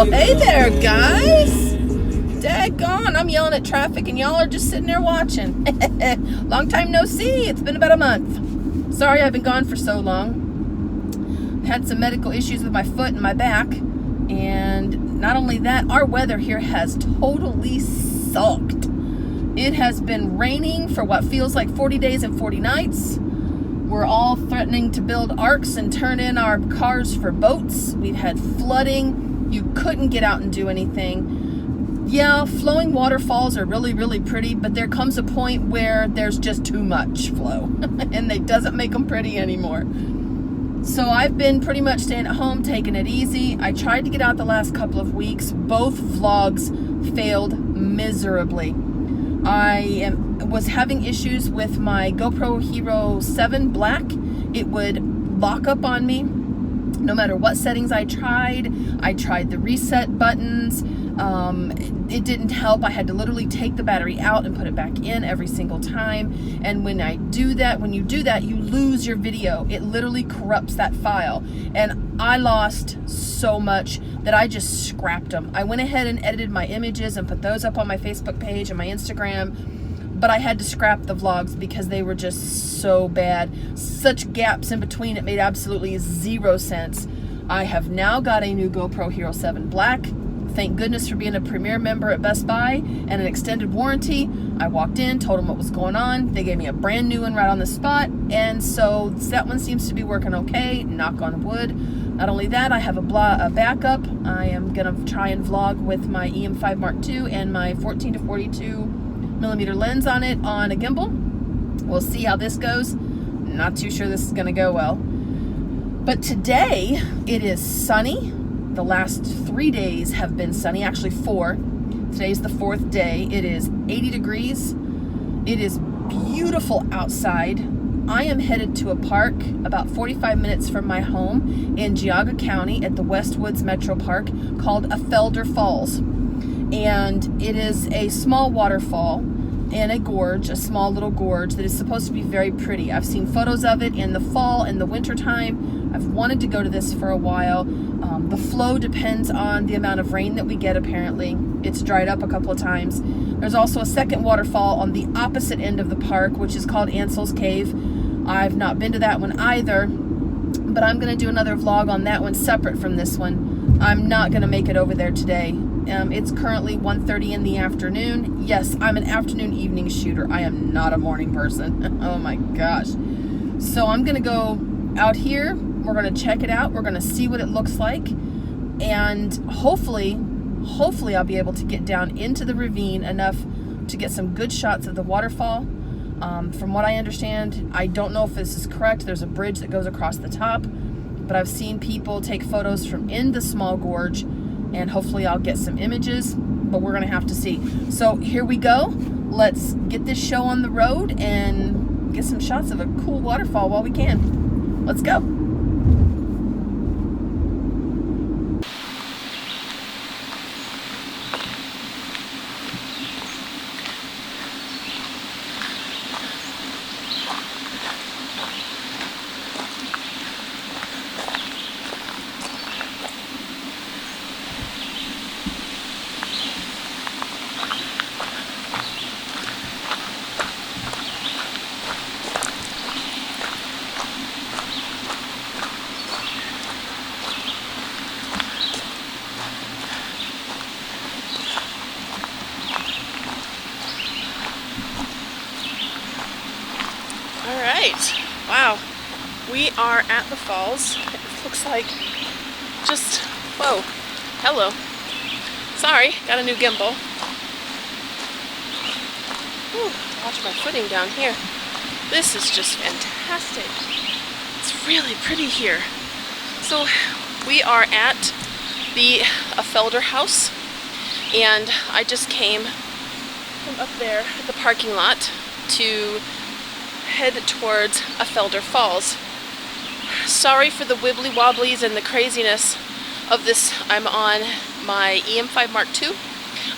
Hey there, guys. Daggone, I'm yelling at traffic and y'all are just sitting there watching. Long time no see. It's been about a month. Sorry I've been gone for so long. Had some medical issues with my foot and my back. And not only that, our weather here has totally sucked. It has been raining for what feels like 40 days and 40 nights. We're all threatening to build arcs and turn in our cars for boats. We've had flooding. You couldn't get out and do anything. Yeah, flowing waterfalls are really, really pretty, but there comes a point where there's just too much flow and it doesn't make them pretty anymore. So I've been pretty much staying at home, taking it easy. I tried to get out the last couple of weeks. Both vlogs failed miserably. I was having issues with my GoPro Hero 7 Black. It would lock up on me no matter what settings I tried. I tried the reset buttons. It didn't help. I had to literally take the battery out and put it back in every single time. And when you do that, you lose your video. It literally corrupts that file. And I lost so much that I just scrapped them. I went ahead and edited my images and put those up on my Facebook page and my Instagram, but I had to scrap the vlogs because they were just so bad. Such gaps in between, it made absolutely zero sense. I have now got a new GoPro Hero 7 Black. Thank goodness for being a Premier member at Best Buy and an extended warranty. I walked in, told them what was going on. They gave me a brand new one right on the spot. And so that one seems to be working okay, knock on wood. Not only that, I have a backup. I am gonna try and vlog with my EM5 Mark II and my 14 to 42 millimeter lens on it on a gimbal. We'll see how this goes. Not too sure this is gonna go well. But today it is sunny. The last 3 days have been sunny, actually 4. Today's the 4th day. It is 80 degrees. It is beautiful outside. I am headed to a park about 45 minutes from my home in Geauga County at the Westwoods Metro Park called Felder Falls. And it is a small waterfall in a gorge, a small little gorge that is supposed to be very pretty. I've seen photos of it in the fall and the winter time. I've wanted to go to this for a while. The flow depends on the amount of rain that we get, apparently. It's dried up a couple of times. There's also a second waterfall on the opposite end of the park, which is called Ansel's Cave. I've not been to that one either, but I'm going to do another vlog on that one separate from this one. I'm not going to make it over there today. It's currently 1:30 in the afternoon. Yes, I'm an afternoon evening shooter. I am not a morning person. Oh my gosh. So I'm going to go out here. We're going to check it out. We're going to see what it looks like. And hopefully I'll be able to get down into the ravine enough to get some good shots of the waterfall. From what I understand, I don't know if this is correct. There's a bridge that goes across the top, but I've seen people take photos from in the small gorge, and hopefully I'll get some images, but we're going to have to see. So here we go. Let's get this show on the road and get some shots of a cool waterfall while we can. Let's go. Wow, we are at the falls. It looks like just, whoa, hello. Sorry, got a new gimbal. Whew, watch my footing down here. This is just fantastic. It's really pretty here. So we are at the Felder house, and I just came from up there at the parking lot to head towards Felder Falls. Sorry for the wibbly wobblies and the craziness of this. I'm on my EM5 Mark II.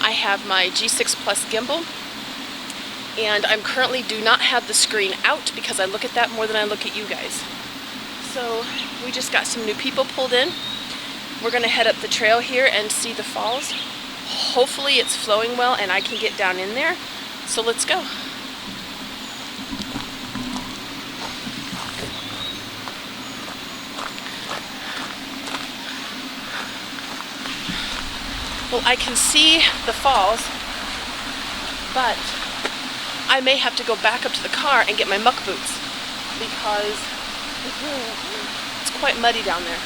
I have my G6 Plus gimbal, and I'm currently do not have the screen out because I look at that more than I look at you guys. So we just got some new people pulled in, we're gonna head up the trail here and see the falls. Hopefully it's flowing well and I can get down in there. So let's go. Well, I can see the falls, but I may have to go back up to the car and get my muck boots because it's quite muddy down there.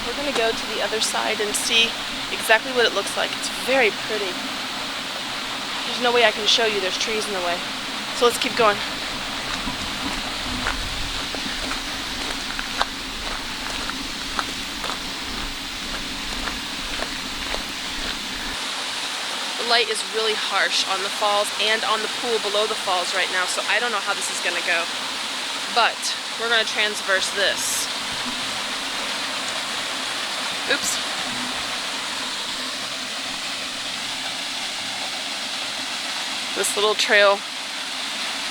We're gonna go to the other side and see exactly what it looks like. It's very pretty. There's no way I can show you, there's trees in the way. So let's keep going. The light is really harsh on the falls and on the pool below the falls right now, so I don't know how this is gonna go. But we're gonna transverse this. Oops. This little trail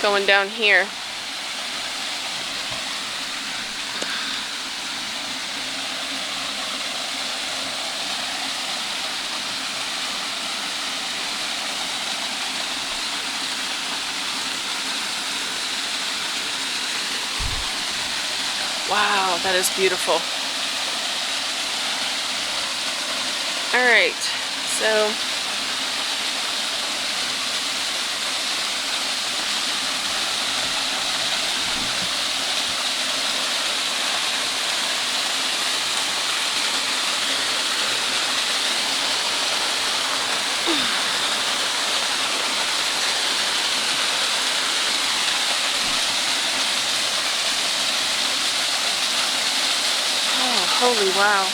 going down here. Wow, that is beautiful. All right, so holy wow.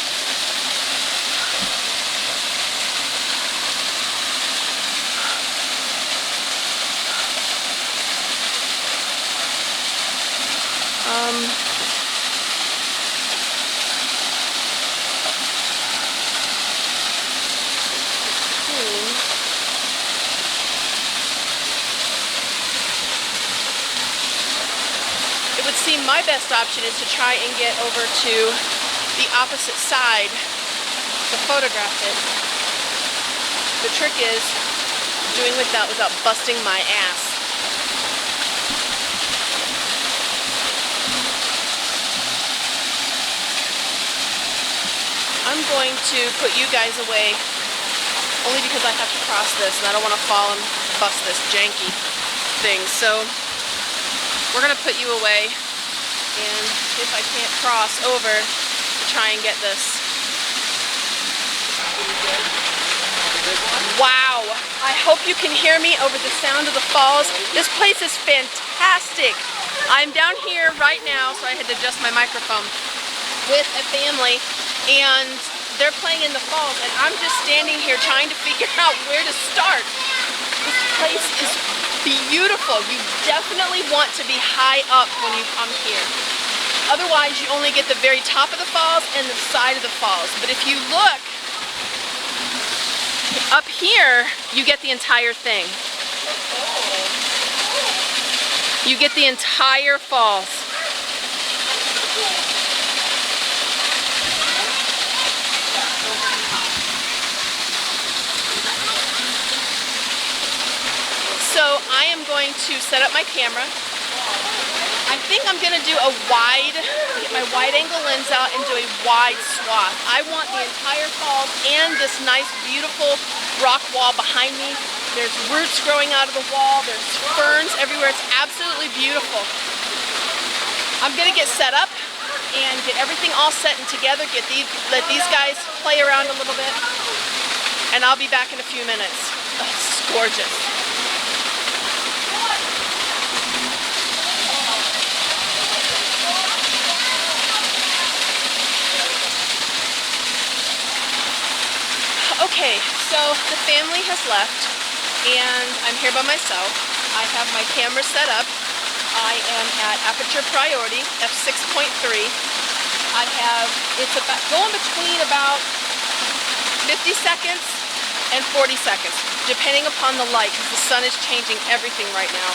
It would seem my best option is to try and get over to the opposite side to photograph it. The trick is doing with that without busting my ass. I'm going to put you guys away only because I have to cross this and I don't want to fall and bust this janky thing. So we're going to put you away, and if I can't cross over, try and get this. Wow, I hope you can hear me over the sound of the falls. This place is fantastic. I'm down here right now, so I had to adjust my microphone, with a family, and they're playing in the falls, and I'm just standing here trying to figure out where to start. This place is beautiful. You definitely want to be high up when you come here. Otherwise, you only get the very top of the falls and the side of the falls. But if you look up here, you get the entire thing. You get the entire falls. So I am going to set up my camera. I think I'm gonna do a wide, get my wide angle lens out and do a wide swath. I want the entire falls and this nice beautiful rock wall behind me. There's roots growing out of the wall, there's ferns everywhere, it's absolutely beautiful. I'm gonna get set up and get everything all set and together, let these guys play around a little bit, and I'll be back in a few minutes. Oh, it's gorgeous. Okay, so the family has left and I'm here by myself. I have my camera set up. I am at aperture priority, f6.3. It's about going between about 50 seconds and 40 seconds, depending upon the light, because the sun is changing everything right now.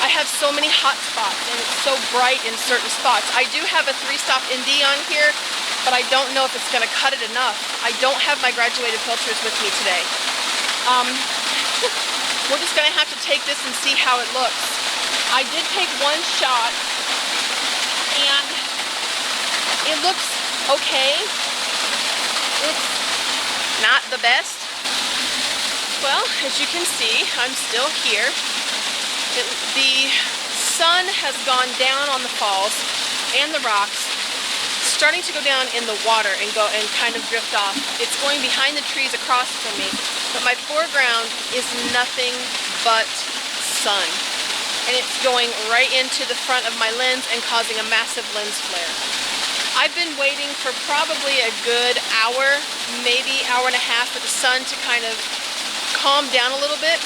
I have so many hot spots and it's so bright in certain spots. I do have a 3-stop ND on here, but I don't know if it's going to cut it enough. I don't have my graduated filters with me today. We're just going to have to take this and see how it looks. I did take one shot and it looks okay. It's not the best. Well, as you can see, I'm still here. The sun has gone down on the falls and the rocks, starting to go down in the water and kind of drift off. It's going behind the trees across from me, but my foreground is nothing but sun. And it's going right into the front of my lens and causing a massive lens flare. I've been waiting for probably a good hour, maybe hour and a half for the sun to kind of calm down a little bit.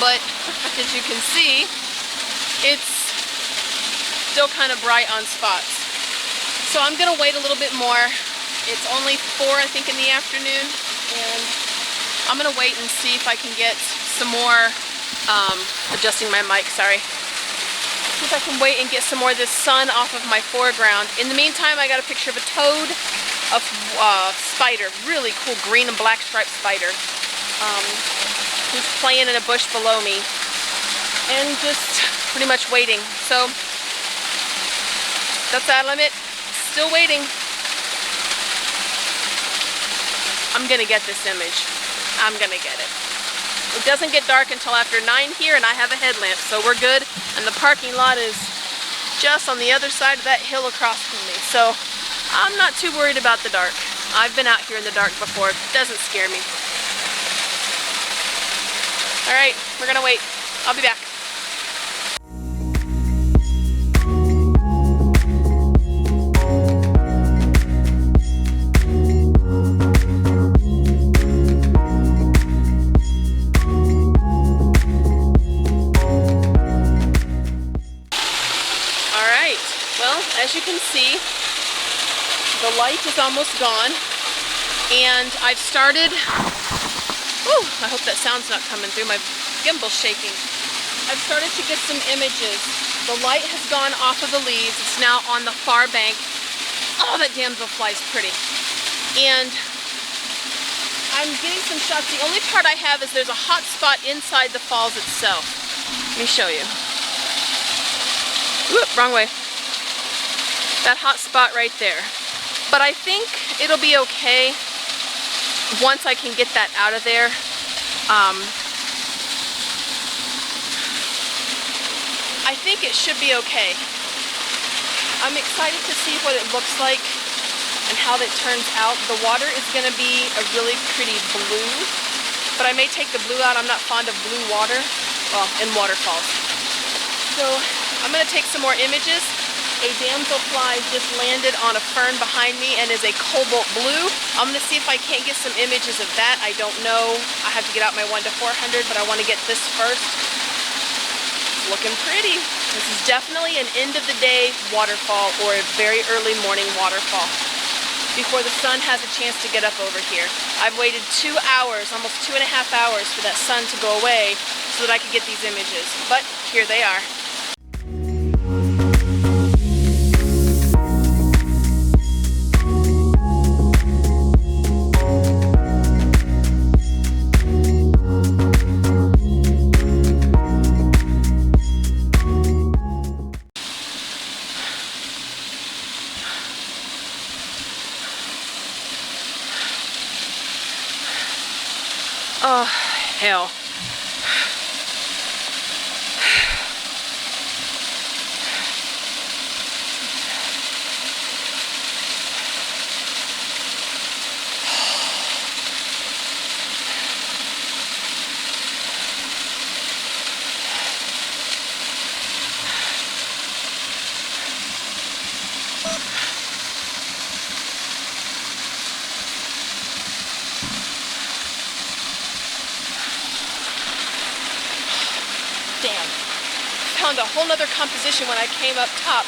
But as you can see, it's still kind of bright on spots. So I'm gonna wait a little bit more. It's only 4, I think, in the afternoon, and I'm gonna wait and see if I can get some more, adjusting my mic, sorry. See if I can wait and get some more of this sun off of my foreground. In the meantime, I got a picture of a toad, a spider, really cool green and black striped spider. Who's playing in a bush below me, and just pretty much waiting. So that's that limit. Still waiting. I'm gonna get this image. I'm gonna get it. It doesn't get dark until after 9 here, and I have a headlamp, so we're good. And the parking lot is just on the other side of that hill across from me, so I'm not too worried about the dark. I've been out here in the dark before. It doesn't scare me. All right, we're gonna wait. I'll be back. All right, well, as you can see, the light is almost gone, and I've started. Whew, I hope that sound's not coming through. My gimbal's shaking. I've started to get some images. The light has gone off of the leaves. It's now on the far bank. Oh, that damselfly is pretty. And I'm getting some shots. The only part I have is there's a hot spot inside the falls itself. Let me show you. Whoop, wrong way. That hot spot right there. But I think it'll be okay once I can get that out of there. I think it should be okay. I'm excited to see what it looks like and how that turns out. The water is going to be a really pretty blue, but I may take the blue out. I'm not fond of blue water, well, in waterfalls. So I'm going to take some more images. A damselfly just landed on a fern behind me and is a cobalt blue. I'm going to see if I can't get some images of that. I don't know. I have to get out my 1 to 400, but I want to get this first. It's looking pretty. This is definitely an end of the day waterfall or a very early morning waterfall before the sun has a chance to get up over here. I've waited 2 hours, almost 2.5 hours for that sun to go away so that I could get these images. But here they are. Oh, hell. Found a whole nother composition when I came up top.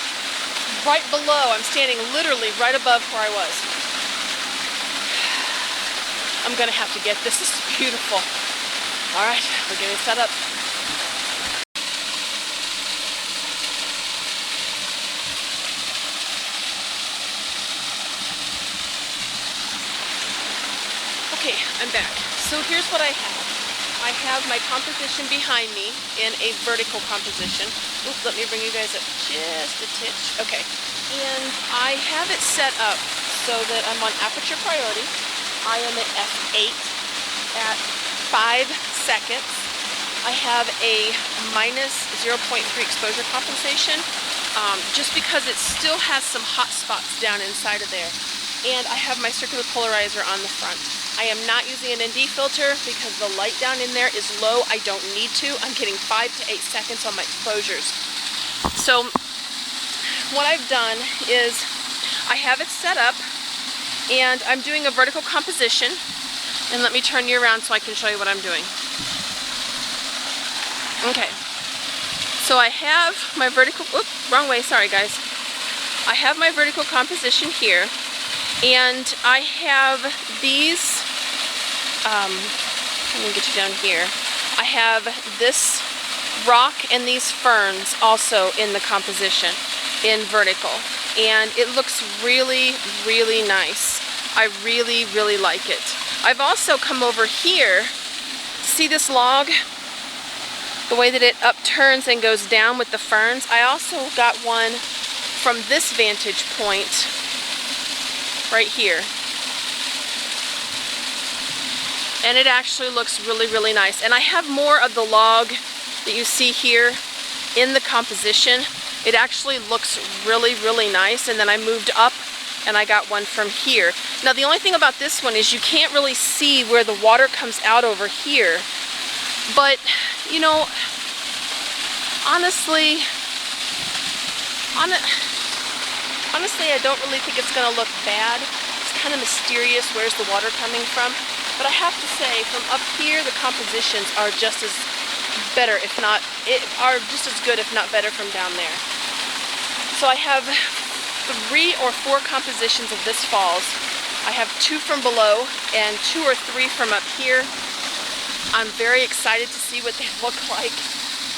Right below, I'm standing literally right above where I was. I'm gonna have to get this. This is beautiful. All right, we're getting set up. Okay, I'm back. So here's what I have. I have my composition behind me in a vertical composition. Oops, let me bring you guys up just a titch. Okay. And I have it set up so that I'm on aperture priority. I am at f8 at 5 seconds. I have a minus 0.3 exposure compensation just because it still has some hot spots down inside of there. And I have my circular polarizer on the front. I am not using an ND filter because the light down in there is low. I don't need to. I'm getting 5 to 8 seconds on my exposures. So what I've done is I have it set up and I'm doing a vertical composition. And let me turn you around so I can show you what I'm doing. Okay. So I have my vertical, oops, wrong way, sorry guys. I have my vertical composition here. And I have these, let me get you down here. I have this rock and these ferns also in the composition in vertical. And it looks really, really nice. I really, really like it. I've also come over here, see this log? The way that it upturns and goes down with the ferns. I also got one from this vantage point right here. And it actually looks really, really nice. And I have more of the log that you see here in the composition. It actually looks really, really nice. And then I moved up and I got one from here. Now the only thing about this one is you can't really see where the water comes out over here. But, you know, honestly, I don't really think it's going to look bad. It's kind of mysterious where's the water coming from. But I have to say, from up here, the compositions are just as better, if not, are just as good, if not better, from down there. So I have 3 or 4 compositions of this falls. I have 2 from below and 2 or 3 from up here. I'm very excited to see what they look like.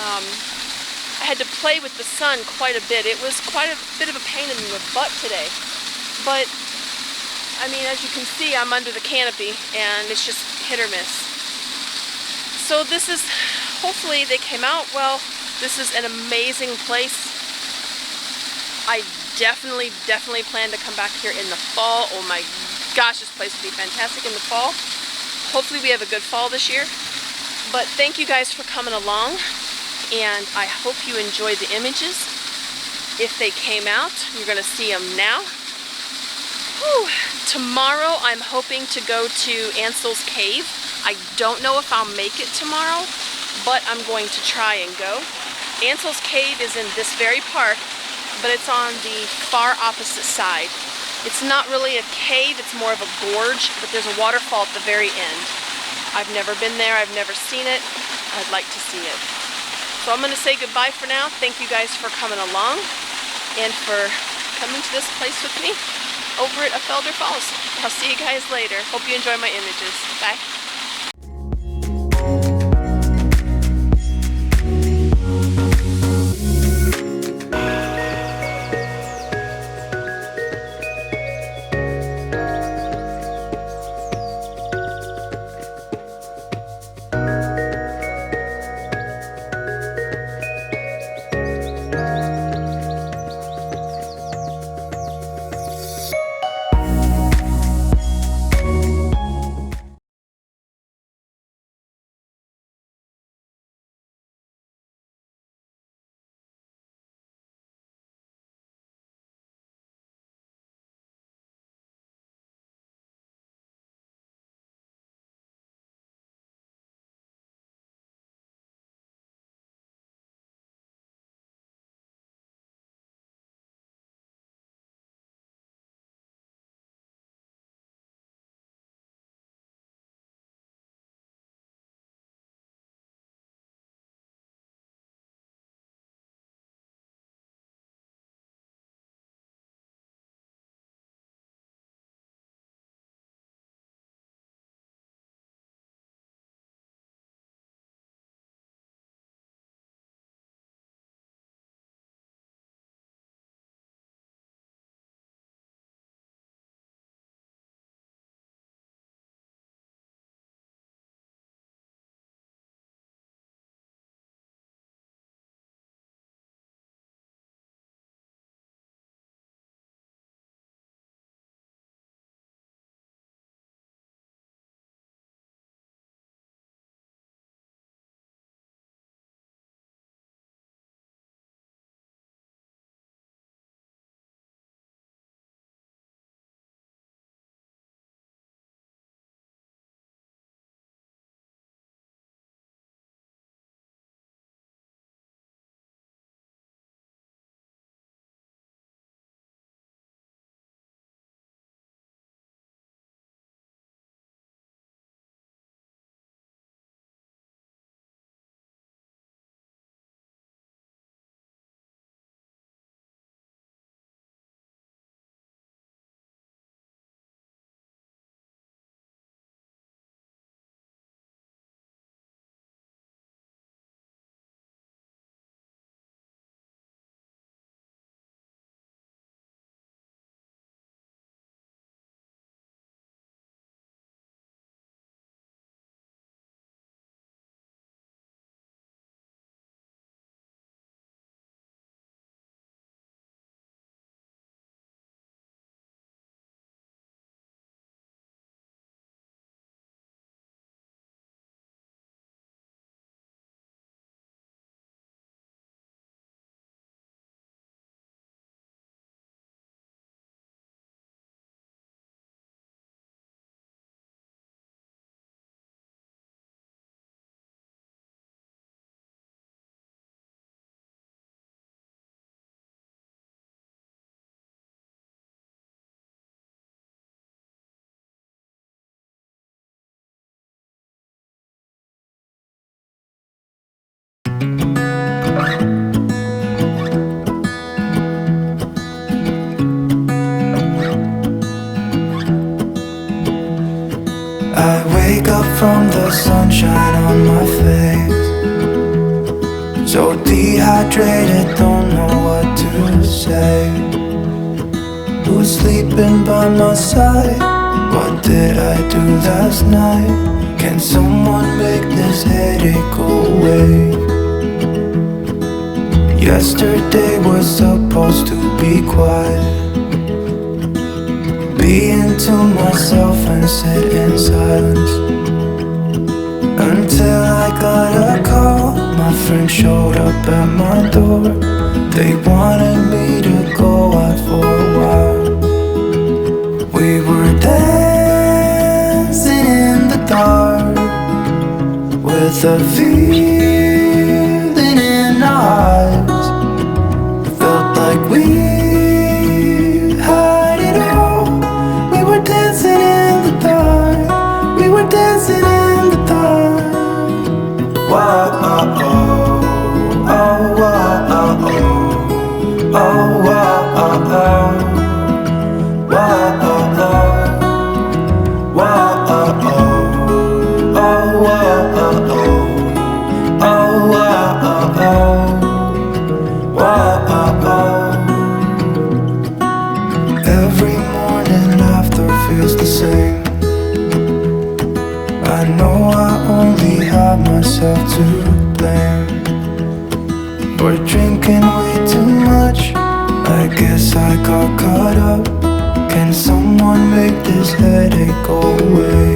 I had to play with the sun quite a bit. It was quite a bit of a pain in the butt today. But, I mean, as you can see, I'm under the canopy and it's just hit or miss. So this is, hopefully they came out well. This is an amazing place. I definitely plan to come back here in the fall. Oh my gosh, this place would be fantastic in the fall. Hopefully we have a good fall this year. But thank you guys for coming along. And I hope you enjoyed the images. If they came out, you're going to see them now. Whew. Tomorrow I'm hoping to go to Ansel's Cave. I don't know if I'll make it tomorrow, but I'm going to try and go. Ansel's Cave is in this very park, but it's on the far opposite side. It's not really a cave, it's more of a gorge, but there's a waterfall at the very end. I've never been there, I've never seen it. I'd like to see it. So I'm going to say goodbye for now. Thank you guys for coming along and for coming to this place with me over at Felder Falls. I'll see you guys later. Hope you enjoy my images. Bye. I wake up from the sunshine on my face, so dehydrated, don't know what to say. Who's sleeping by my side? What did I do last night? Can someone make this headache go away? Yesterday was supposed to be quiet, being to myself and sit in silence, until I got a call. My friend showed up at my door. They wanted me to go out for a while. We were dancing in the dark, with a feeling in our eyes. Felt like we had it all. We were dancing in the dark. We were dancing in the dark. Wow, oh, oh, oh, wow, oh, oh, oh, wow, oh, oh, wow, oh, oh, wow, oh, oh, oh, wow, oh, oh, oh, wow, oh, oh, wow, oh, oh. Every morning after feels the same. I know I only have myself to blame for drinking way too much. I guess I got caught up. Can someone make this headache go away?